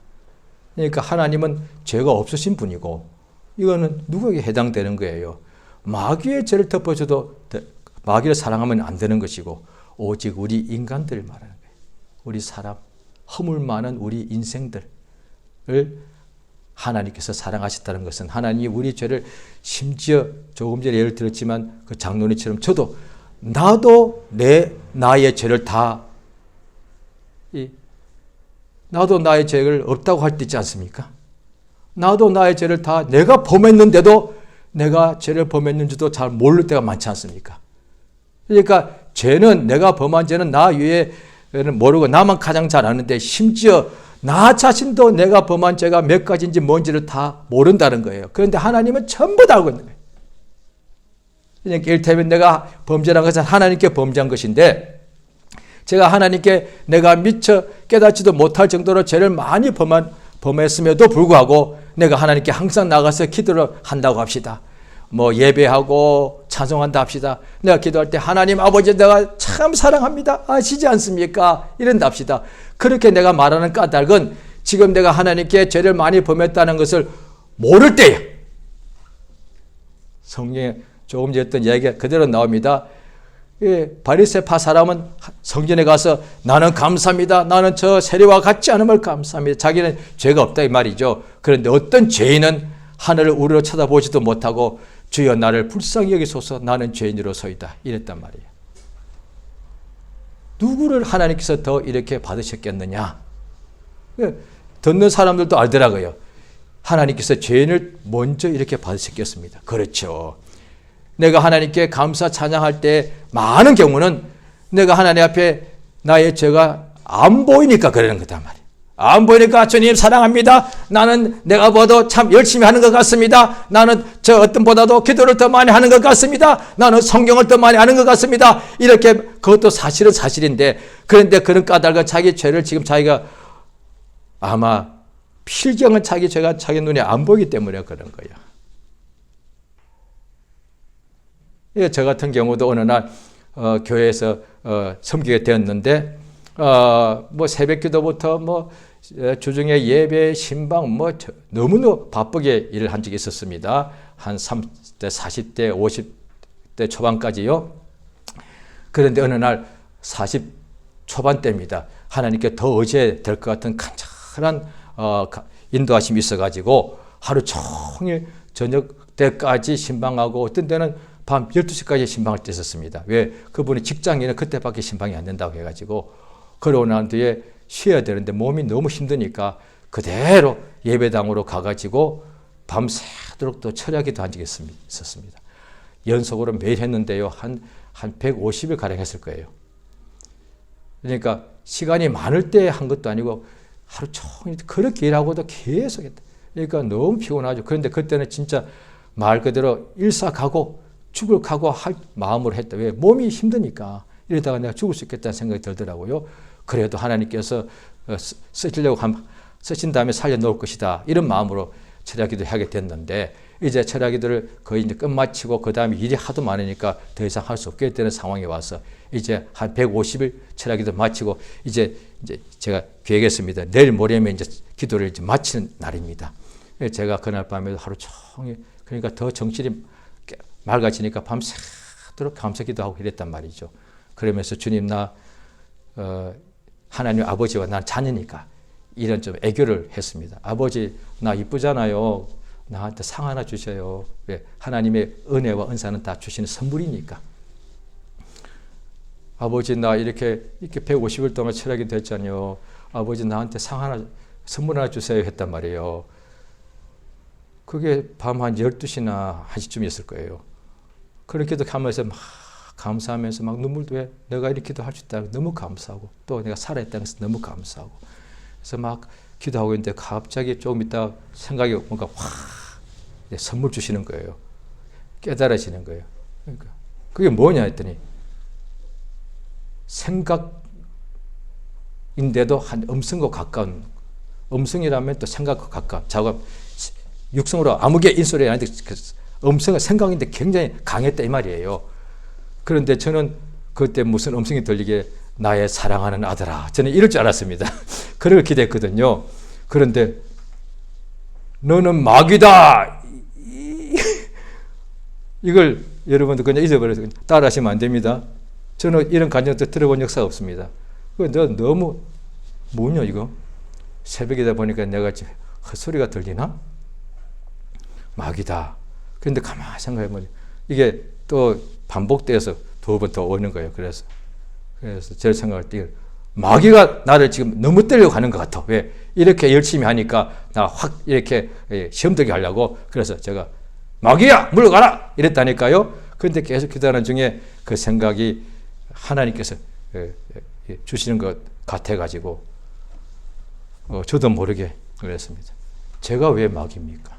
그러니까 하나님은 죄가 없으신 분이고 이거는 누구에게 해당되는 거예요. 마귀의 죄를 덮어줘도 마귀를 사랑하면 안 되는 것이고 오직 우리 인간들을 말하는 거예요. 우리 사람, 허물 많은 우리 인생들을 하나님께서 사랑하셨다는 것은 하나님이 우리 죄를 심지어 조금 전에 예를 들었지만 그 장로님처럼 저도 나도 나의 죄를 다 나도 나의 죄를 없다고 할 때 있지 않습니까? 나도 나의 죄를 다 내가 범했는데도 내가 죄를 범했는지도 잘 모를 때가 많지 않습니까? 그러니까 죄는 내가 범한 죄는 나 외에는 모르고 나만 가장 잘 아는데 심지어 나 자신도 내가 범한 죄가 몇 가지인지 뭔지를 다 모른다는 거예요. 그런데 하나님은 전부 다 알고 있는 거예요. 그러니까 이를테면 내가 범죄한 것은 하나님께 범죄한 것인데 제가 하나님께 내가 미처 깨닫지도 못할 정도로 죄를 많이 범했음에도 불구하고 내가 하나님께 항상 나가서 기도를 한다고 합시다. 뭐 예배하고 찬송한다 합시다. 내가 기도할 때 하나님 아버지 내가 참 사랑합니다. 아시지 않습니까? 이런다 합시다. 그렇게 내가 말하는 까닭은 지금 내가 하나님께 죄를 많이 범했다는 것을 모를 때예요. 성경에 조금 전에 했던 이야기가 그대로 나옵니다. 바리새파 사람은 성전에 가서 나는 감사합니다. 나는 저 세리와 같지 않음을 감사합니다. 자기는 죄가 없다 이 말이죠. 그런데 어떤 죄인은 하늘을 우러러 쳐다보지도 못하고 주여 나를 불쌍히 여기소서 나는 죄인으로서이다 이랬단 말이에요. 누구를 하나님께서 더 이렇게 받으셨겠느냐. 듣는 사람들도 알더라고요. 하나님께서 죄인을 먼저 이렇게 받으셨겠습니다. 그렇죠. 내가 하나님께 감사 찬양할 때 많은 경우는 내가 하나님 앞에 나의 죄가 안 보이니까 그러는 거단 말이에요. 안 보이니까 주님 사랑합니다. 나는 내가 봐도 참 열심히 하는 것 같습니다. 나는 저 어떤 보다도 기도를 더 많이 하는 것 같습니다. 나는 성경을 더 많이 하는 것 같습니다. 이렇게 그것도 사실은 사실인데 그런데 그런 까닭은 자기 죄를 지금 자기가 아마 필경은 자기 죄가 자기 눈에 안 보이기 때문에 그런 거예요. 예, 저 같은 경우도 어느 날 교회에서 섬기게 되었는데 뭐 새벽 기도부터 뭐 주중에 예배, 신방 뭐 너무너무 바쁘게 일을 한 적이 있었습니다. 한 30대, 40대, 50대 초반까지요. 그런데 어느 날 40 초반 때입니다. 하나님께 더 의지해야 될 것 같은 간절한 인도하심이 있어가지고 하루 종일 저녁 때까지 신방하고 어떤 때는 밤 12시까지 신방을 뗐었습니다. 왜? 그분이 직장인은 그때밖에 신방이 안 된다고 해가지고 그러고 난 뒤에 쉬어야 되는데 몸이 너무 힘드니까 그대로 예배당으로 가가지고 밤새도록 또 철야기도 한 적이 있었습니다. 연속으로 매일 했는데요. 한 150일 가량 했을 거예요. 그러니까 시간이 많을 때 한 것도 아니고 하루 종일 그렇게 일하고도 계속 했다. 그러니까 너무 피곤하죠. 그런데 그때는 진짜 말 그대로 일사가고 죽을 각오할 마음으로 했다. 왜? 몸이 힘드니까. 이러다가 내가 죽을 수 있겠다는 생각이 들더라고요. 그래도 하나님께서 쓰신 다음에 살려놓을 것이다. 이런 마음으로 철야기도 하게 됐는데 이제 철야기도를 거의 이제 끝마치고 그 다음에 일이 하도 많으니까 더 이상 할 수 없게 되는 상황에 와서 이제 한 150일 철야기도 마치고 이제 제가 계획했습니다. 내일 모레면 이제 기도를 이제 마치는 날입니다. 제가 그날 밤에도 하루 종일 그러니까 더 정신이 맑아지니까 밤새도록 감사기도 하고 이랬단 말이죠. 그러면서 주님 나 하나님 아버지와 난 자녀니까 이런 좀 애교를 했습니다. 아버지 나 이쁘잖아요. 나한테 상 하나 주셔요. 왜? 하나님의 은혜와 은사는 다 주시는 선물이니까. 아버지 나 이렇게 150일 동안 철학이 됐잖아요. 아버지 나한테 상 하나 선물 하나 주세요 했단 말이에요. 그게 밤 한 12시나 1시쯤이었을 거예요. 그렇게도 하면서 막 감사하면서 막 눈물도 왜 내가 이렇게도 할 수 있다는 너무 감사하고 또 내가 살아있다는 것도 너무 감사하고 그래서 막 기도하고 있는데 갑자기 조금 있다 생각이 뭔가 확 선물 주시는 거예요. 깨달아지는 거예요. 그러니까 그게 뭐냐 했더니 생각인데도 한 음성과 가까운 음성이라면 또 생각과 가까운 작업 육성으로 아무개 인소리 아닌데 음성은 생각인데 굉장히 강했다 이 말이에요. 그런데 저는 그때 무슨 음성이 들리게 나의 사랑하는 아들아 저는 이럴 줄 알았습니다. 그걸 기대했거든요. 그런데 너는 마귀다 이걸 여러분들 그냥 잊어버려서 따라하시면 안 됩니다. 저는 이런 간증도 들어본 역사가 없습니다. 너 너무 뭐냐 이거 새벽이다 보니까 내가 헛소리가 들리나? 마귀다. 그런데 가만히 생각해보니 이게 또 반복돼서 두 번 더 오는 거예요. 그래서 제 생각할 때 마귀가 나를 지금 너무 때리려고 하는 것 같아. 왜? 이렇게 열심히 하니까 나 확 이렇게 시험되게 하려고 그래서 제가 마귀야 물러가라 이랬다니까요. 그런데 계속 기도하는 중에 그 생각이 하나님께서 주시는 것 같아가지고 저도 모르게 그랬습니다. 제가 왜 마귀입니까?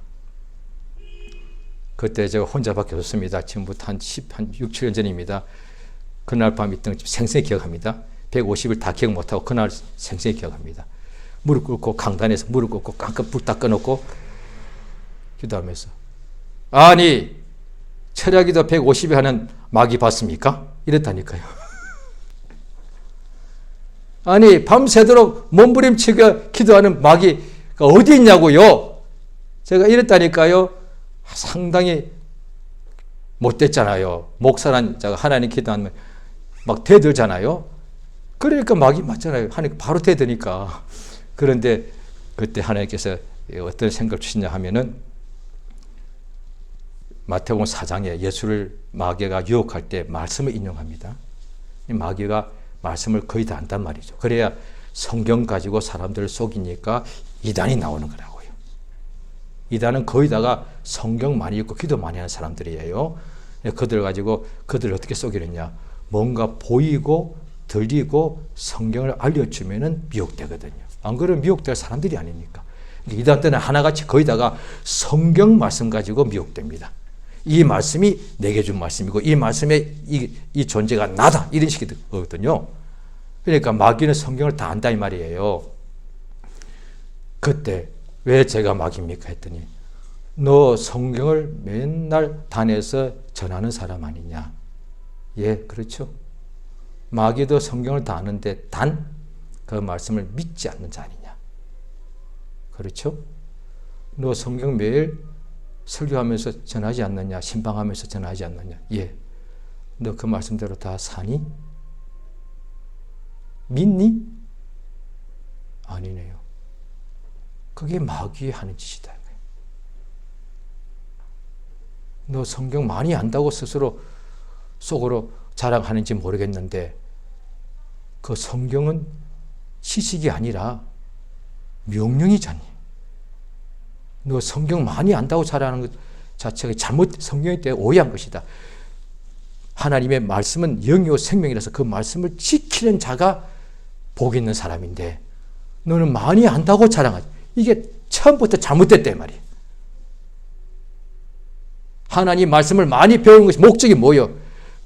그때 제가 혼자밖에 없습니다. 지금부터 한 6, 7년 전입니다. 그날 밤 있던 걸 생생히 기억합니다. 150일 다 기억 못하고 그날 생생히 기억합니다. 무릎 꿇고 강단에서 무릎 꿇고 깜깜 불 다 꺼놓고 기도하면서 아니 철야기도 150일 하는 마귀 봤습니까? 이랬다니까요. 아니 밤새도록 몸부림치고 기도하는 마귀가 어디 있냐고요. 제가 이랬다니까요. 상당히 못됐잖아요. 목사란 자가 하나님 기도하면 막 대들잖아요. 그러니까 마귀 맞잖아요. 하나님 바로 대드니까. 그런데 그때 하나님께서 어떤 생각을 주시냐 하면은 마태복음 4장에 예수를 마귀가 유혹할 때 말씀을 인용합니다. 이 마귀가 말씀을 거의 다 안단 말이죠. 그래야 성경 가지고 사람들을 속이니까 이단이 나오는 거라고요. 이단은 거의다가 성경 많이 읽고 기도 많이 하는 사람들이에요. 그들 가지고 그들을 어떻게 속이느냐. 뭔가 보이고 들리고 성경을 알려주면은 미혹되거든요. 안 그러면 미혹될 사람들이 아니니까. 이단 때는 하나같이 거의다가 성경 말씀 가지고 미혹됩니다. 이 말씀이 내게 준 말씀이고 이 말씀의 이 존재가 나다 이런 식이거든요. 그러니까 마귀는 성경을 다 안다 이 말이에요. 그때 왜 제가 마귀입니까 했더니 너 성경을 맨날 단에서 전하는 사람 아니냐. 예, 그렇죠. 마귀도 성경을 다 아는데 단 그 말씀을 믿지 않는 자 아니냐. 그렇죠. 너 성경 매일 설교하면서 전하지 않느냐. 신방하면서 전하지 않느냐. 예. 너 그 말씀대로 다 사니? 믿니? 아니네요. 그게 마귀의 하는 짓이다. 너 성경 많이 안다고 스스로 속으로 자랑하는지 모르겠는데 그 성경은 지식이 아니라 명령이잖니. 너 성경 많이 안다고 자랑하는 것 자체가 성경에 대해 오해한 것이다. 하나님의 말씀은 영이요 생명이라서 그 말씀을 지키는 자가 복 있는 사람인데 너는 많이 안다고 자랑하지. 이게 처음부터 잘못됐단 말이에요. 하나님 말씀을 많이 배우는 것이 목적이 뭐예요?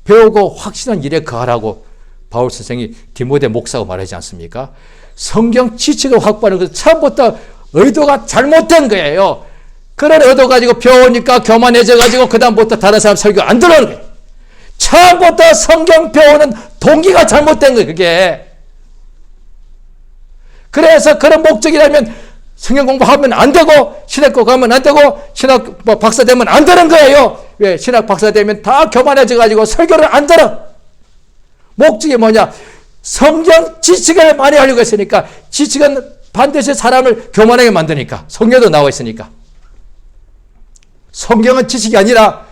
배우고 확실한 일에 거하라고 바울 선생이 디모데 목사가 말하지 않습니까? 성경 지식을 확보하는 것은 처음부터 의도가 잘못된 거예요. 그런 의도 가지고 배우니까 교만해져 가지고 그 다음부터 다른 사람 설교 안 들어오는 거예요. 처음부터 성경 배우는 동기가 잘못된 거예요. 그게. 그래서 그런 목적이라면 성경 공부하면 안 되고 신학교 가면 안 되고 신학 박사 되면 안 되는 거예요. 왜? 신학 박사 되면 다 교만해져 가지고 설교를 안 들어. 목적이 뭐냐? 성경 지식을 많이 하려고 했으니까 지식은 반드시 사람을 교만하게 만드니까 성경도 나와 있으니까 성경은 지식이 아니라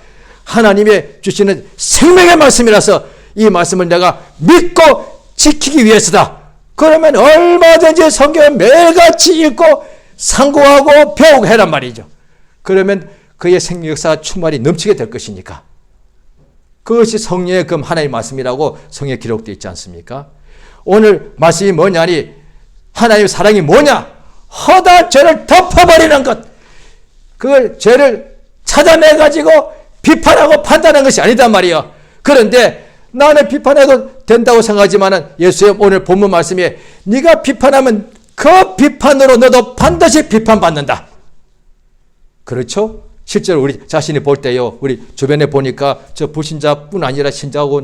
하나님의 주시는 생명의 말씀이라서 이 말씀을 내가 믿고 지키기 위해서다. 그러면 얼마든지 성경을 매일같이 읽고 상고하고 배우고 해란 말이죠. 그러면 그의 생명 역사가 충만히 넘치게 될 것이니까. 그것이 성령의 금 하나님의 말씀이라고 성경에 기록되어 있지 않습니까? 오늘 말씀이 뭐냐니 하나님의 사랑이 뭐냐? 허다 죄를 덮어버리는 것. 그 죄를 찾아내가지고 비판하고 판단하는 것이 아니단 말이에요. 그런데 나는 비판해도 된다고 생각하지만 예수의 오늘 본문 말씀에 네가 비판하면 그 비판으로 너도 반드시 비판받는다. 그렇죠? 실제로 우리 자신이 볼 때요. 우리 주변에 보니까 저 불신자뿐 아니라 신자하고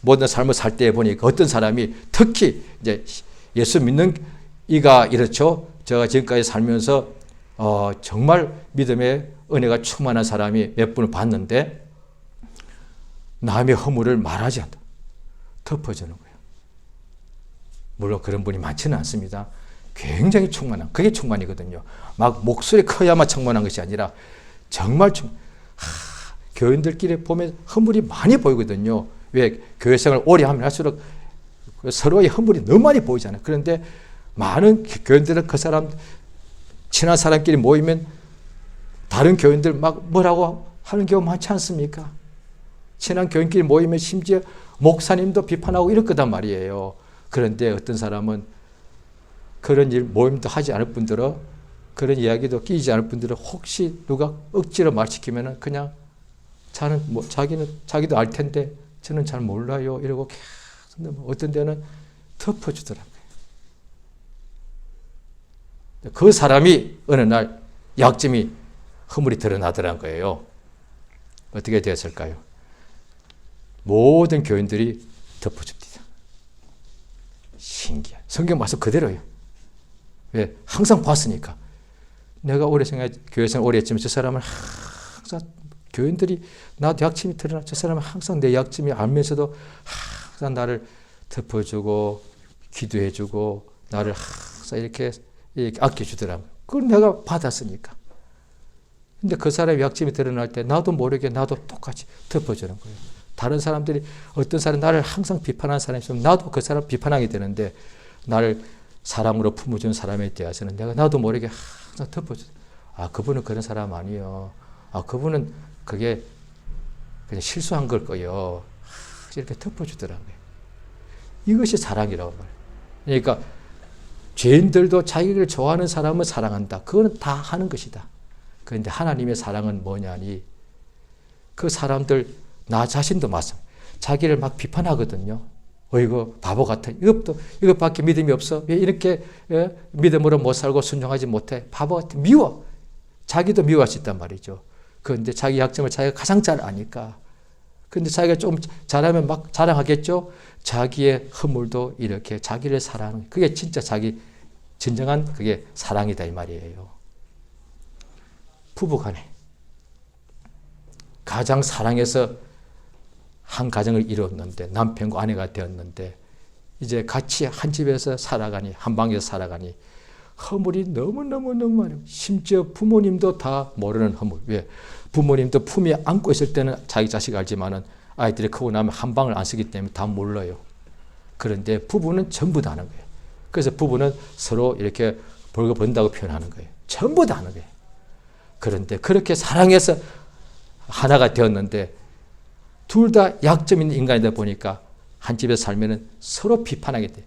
모든 삶을 살 때 보니까 어떤 사람이 특히 이제 예수 믿는 이가 이렇죠. 제가 지금까지 살면서 정말 믿음의 은혜가 충만한 사람이 몇 분을 봤는데 남의 허물을 말하지 않다. 덮어주는 거예요. 물론 그런 분이 많지는 않습니다. 굉장히 충만한, 그게 충만이거든요. 막 목소리 커야만 충만한 것이 아니라 정말 교인들끼리 보면 허물이 많이 보이거든요. 왜? 교회 생활을 오래 하면 할수록 서로의 허물이 너무 많이 보이잖아요. 그런데 많은 교인들은 그 사람, 친한 사람끼리 모이면 다른 교인들 막 뭐라고 하는 경우 많지 않습니까? 친한 교인끼리 모이면 심지어 목사님도 비판하고 이럴 거단 말이에요. 그런데 어떤 사람은 그런 일 모임도 하지 않을 뿐더러 그런 이야기도 끼지 않을 뿐더러 혹시 누가 억지로 말시키면은 그냥 자는 뭐 자기도 알 텐데 저는 잘 몰라요 이러고 계속 어떤 데는 덮어주더라고요. 그 사람이 어느 날 약점이 허물이 드러나더란 거예요. 어떻게 되었을까요? 모든 교인들이 덮어줍니다. 신기해. 성경 말씀 그대로예요. 왜? 항상 봤으니까. 내가 오래 교회 생활 오래 했지만 저 사람은 항상 교인들이 나도 약점이 드러나 저 사람은 항상 내 약점이 알면서도 항상 나를 덮어주고 기도해주고 나를 항상 이렇게 아껴주더라고요. 그걸 내가 받았으니까. 근데 그 사람의 약점이 드러날 때 나도 모르게 나도 똑같이 덮어주는 거예요. 다른 사람들이 어떤 사람 나를 항상 비판하는 사람이 있으면 나도 그 사람 비판하게 되는데 나를 사랑으로 품어준 사람에 대해서는 내가 나도 모르게 항상 덮어줘. 아, 그분은 그런 사람 아니에요. 아, 그분은 그게 그냥 실수한 걸 거예요. 이렇게 덮어주더라고요. 이것이 사랑이라고 말해요. 그러니까 죄인들도 자기를 좋아하는 사람을 사랑한다. 그거는 다 하는 것이다. 그런데 하나님의 사랑은 뭐냐니 그 사람들 나 자신도 마찬가지. 자기를 막 비판하거든요. 이거 바보 같아. 이것밖에 믿음이 없어. 왜 이렇게 믿음으로 못 살고 순종하지 못해. 바보 같아. 미워. 자기도 미워할 수 있단 말이죠. 그런데 자기 약점을 자기가 가장 잘 아니까. 그런데 자기가 좀 잘하면 막 자랑하겠죠. 자기의 허물도 이렇게 자기를 사랑하는 그게 진짜 자기 진정한 그게 사랑이다 이 말이에요. 부부간에 가장 사랑해서 한 가정을 이뤘는데 남편과 아내가 되었는데 이제 같이 한 집에서 살아가니 한 방에서 살아가니 허물이 너무너무 많아요. 심지어 부모님도 다 모르는 허물. 왜? 부모님도 품에 안고 있을 때는 자기 자식 알지만은 아이들이 크고 나면 한 방을 안 쓰기 때문에 다 몰라요. 그런데 부부는 전부 다 아는 거예요. 그래서 부부는 서로 이렇게 벌거 번다고 표현하는 거예요. 전부 다 아는 거예요. 그런데 그렇게 사랑해서 하나가 되었는데 둘 다 약점 있는 인간이다 보니까 한 집에서 살면은 서로 비판하게 돼요.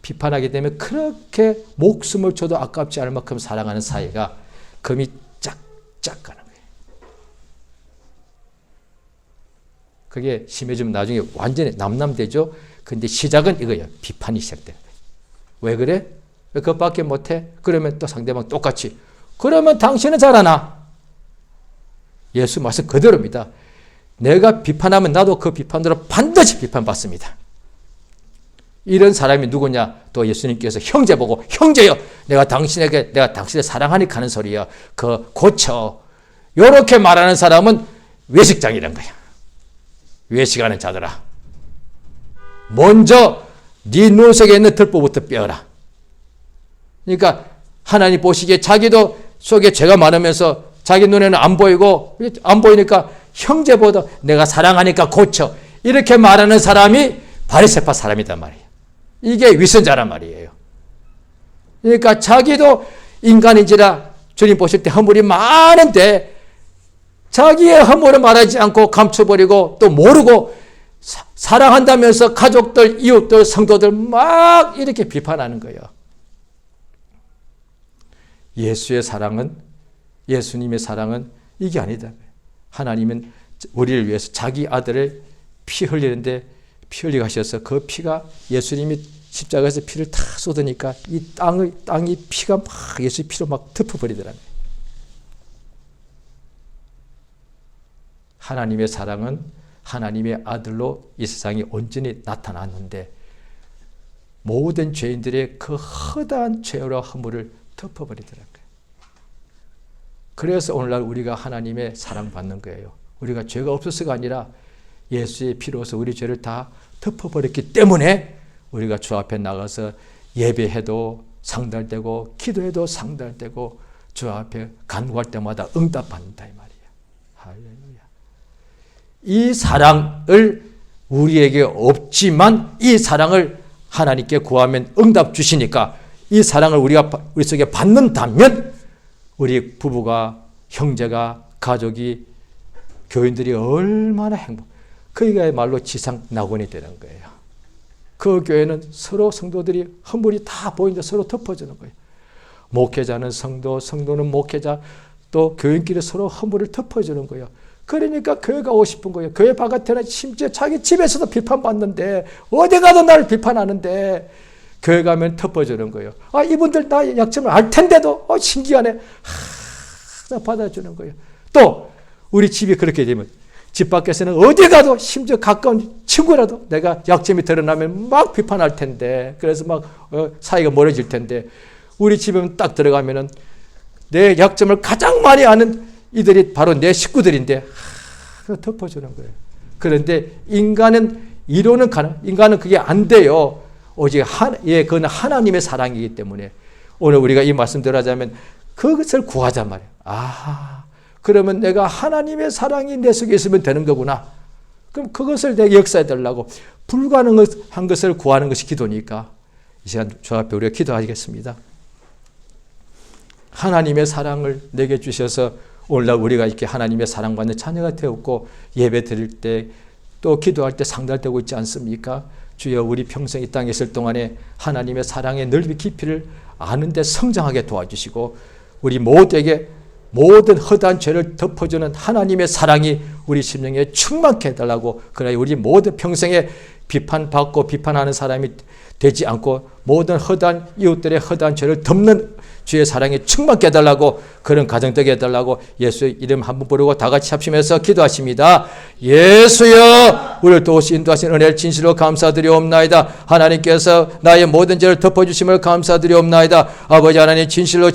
비판하게 되면 그렇게 목숨을 줘도 아깝지 않을 만큼 사랑하는 사이가 금이 짝짝 가는 거예요. 그게 심해지면 나중에 완전히 남남되죠. 근데 시작은 이거예요. 비판이 시작되는 거예요. 왜 그래? 왜 그것밖에 못해? 그러면 또 상대방 똑같이. 그러면 당신은 잘하나? 예수 말씀 그대로입니다. 내가 비판하면 나도 그 비판대로 반드시 비판받습니다. 이런 사람이 누구냐? 또 예수님께서 형제 보고 형제여 내가 당신을 사랑하니까 하는 소리야. 그 고쳐. 이렇게 말하는 사람은 외식장이란 거야. 외식하는 자들아. 먼저 네 눈 속에 있는 들보부터 빼어라. 그러니까 하나님 보시기에 자기도 속에 죄가 많으면서 자기 눈에는 안 보이니까 형제보다 내가 사랑하니까 고쳐. 이렇게 말하는 사람이 바리새파 사람이단 말이에요. 이게 위선자란 말이에요. 그러니까 자기도 인간인지라 주님 보실 때 허물이 많은데 자기의 허물을 말하지 않고 감춰버리고 또 모르고 사랑한다면서 가족들, 이웃들, 성도들 막 이렇게 비판하는 거예요. 예수님의 사랑은 이게 아니다. 하나님은 우리를 위해서 자기 아들을 피 흘리는데 피 흘리게 하셔서 그 피가 예수님이 십자가에서 피를 다 쏟으니까 이 땅이 피가 막 예수의 피로 막 덮어버리더라고요. 하나님의 사랑은 하나님의 아들로 이 세상에 온전히 나타났는데 모든 죄인들의 그 허다한 죄와 허물을 덮어버리더라고요. 그래서 오늘날 우리가 하나님의 사랑받는 거예요. 우리가 죄가 없어서가 아니라 예수의 피로서 우리 죄를 다 덮어버렸기 때문에 우리가 주 앞에 나가서 예배해도 상달되고 기도해도 상달되고 주 앞에 간구할 때마다 응답받는다 이 말이에요. 할렐루야. 이 사랑을 우리에게 없지만 이 사랑을 하나님께 구하면 응답 주시니까 이 사랑을 우리 속에 받는다면 우리 부부가 형제가 가족이 교인들이 얼마나 그야말로 지상 낙원이 되는 거예요. 그 교회는 서로 성도들이 허물이 다 보이는데 서로 덮어주는 거예요. 목회자는 성도는 목회자, 또 교인끼리 서로 허물을 덮어주는 거예요. 그러니까 교회 가고 싶은 거예요. 교회 바깥에는 심지어 자기 집에서도 비판받는데 어디 가도 나를 비판하는데 교회 가면 덮어주는 거예요. 아, 이분들 나 약점을 알 텐데도 신기하네. 항상 받아주는 거예요. 또 우리 집이 그렇게 되면 집 밖에서는 어디 가도 심지어 가까운 친구라도 내가 약점이 드러나면 막 비판할 텐데 그래서 막 사이가 멀어질 텐데 우리 집에 딱 들어가면은 내 약점을 가장 많이 아는 이들이 바로 내 식구들인데 덮어주는 거예요. 그런데 인간은 이론은 인간은 그게 안 돼요. 오직 그건 하나님의 사랑이기 때문에 오늘 우리가 이 말씀대로 하자면 그것을 구하자 말이에요. 그러면 내가 하나님의 사랑이 내 속에 있으면 되는 거구나. 그럼 그것을 내가 역사해 달라고 불가능한 것을 구하는 것이 기도니까 이 시간 주 앞에 우리가 기도하겠습니다. 하나님의 사랑을 내게 주셔서 오늘날 우리가 이렇게 하나님의 사랑받는 자녀가 되었고 예배 드릴 때 또 기도할 때 상달되고 있지 않습니까? 주여 우리 평생 이 땅에 있을 동안에 하나님의 사랑의 넓이 깊이를 아는데 성장하게 도와주시고 우리 모두에게 모든 허다한 죄를 덮어주는 하나님의 사랑이 우리 심령에 충만케 해달라고 그러나 우리 모두 평생에 비판받고 비판하는 사람이 되지 않고 모든 허다한 이웃들의 허다한 죄를 덮는 주의 사랑이 충만케 해달라고 그런 가정 되게 해달라고 예수의 이름 한번 부르고 다 같이 합심해서 기도하십니다. 예수여 우리를 도우시 인도하신 은혜를 진실로 감사드리옵나이다. 하나님께서 나의 모든 죄를 덮어주심을 감사드리옵나이다. 아버지 하나님 진실로